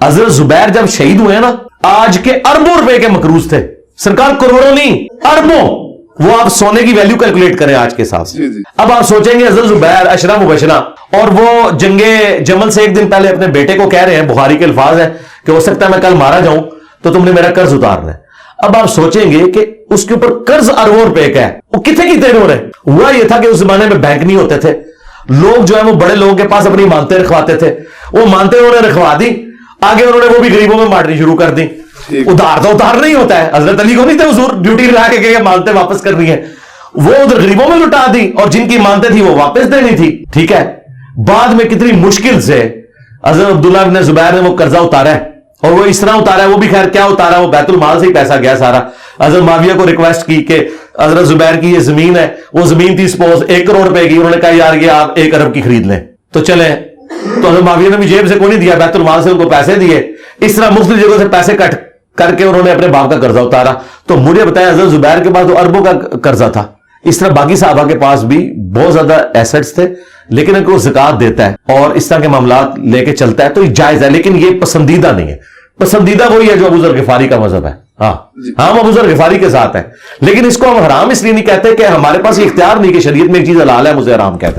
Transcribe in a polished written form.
حضرت زبیر جب شہید ہوئے نا آج کے اربوں روپے کے مقروض تھے سرکار, کروڑوں نہیں اربوں. وہ آپ سونے کی ویلیو کیلکولیٹ کریں آج کے ساتھ. اب آپ سوچیں گے حضرت زبیر عشرہ مبشرہ اور وہ جنگ جمل سے ایک دن پہلے اپنے بیٹے کو کہہ رہے ہیں, بخاری کے الفاظ ہیں کہ ہو سکتا ہے میں کل مارا جاؤں تو تم نے میرا قرض اتارنا ہے. اب آپ سوچیں گے کہ اس کے اوپر قرض اربوں روپے کا ہے, وہ کتنے کی دیر ہو رہے. ہوا یہ تھا کہ اس زمانے میں بینک نہیں ہوتے تھے, لوگ جو ہے وہ بڑے لوگوں کے پاس اپنی مانتے رکھواتے تھے, وہ مانتے انہوں نے رکھوا دی, آگے انہوں نے وہ بھی غریبوں میں بانٹنی شروع کر دی. ادھار تو ادھار نہیں ہوتا ہے, حضرت علی کو نہیں تھے حضور ڈیوٹی لگا کے کہ مانتے واپس کرنی ہے, وہ ادھر غریبوں میں لٹا دی اور جن کی مانتے تھی وہ واپس دینی تھی. ٹھیک ہے, بعد میں کتنی مشکل سے حضرت عبداللہ بن زبیر نے وہ قرضہ اتارا ہے, اور وہ اس طرح اتارا ہے, وہ بھی خیر کیا اتارا, وہ بیت المال سے ہی پیسہ گیا سارا. حضرت معاویہ کو ریکویسٹ کی کہ حضرت زبیر کی یہ زمین ہے, وہ زمین تھی سپوز 1 کروڑ روپے کی, انہوں نے کہا یار یہ آپ 1 ارب کی خرید لیں تو چلیں. تو حضرت معاویہ نے بھی جیب سے کوئی نہیں دیا, بیت المال سے ان کو پیسے دیے. اس طرح مختلف جگہوں سے پیسے کٹ کر کے انہوں نے اپنے باپ کا قرضہ اتارا. تو مجھے بتایا حضرت زبیر کے پاس تو اربوں کا قرضہ تھا, اس طرح باقی صحابہ کے پاس بھی بہت زیادہ ایسٹس تھے, لیکن ان کو زکات دیتا ہے اور اس طرح کے معاملات لے کے چلتا ہے تو یہ جائز ہے, لیکن یہ پسندیدہ نہیں ہے. پسندیدہ وہی ہے جو ابو ذر غفاری کا مذہب ہے. ہاں ہم ابو ذر غفاری کے ساتھ ہیں, لیکن اس کو ہم حرام اس لیے نہیں کہتے کہ ہمارے پاس یہ اختیار نہیں کہ شریعت میں ایک چیز حلال ہے مجھے حرام کہتے ہیں.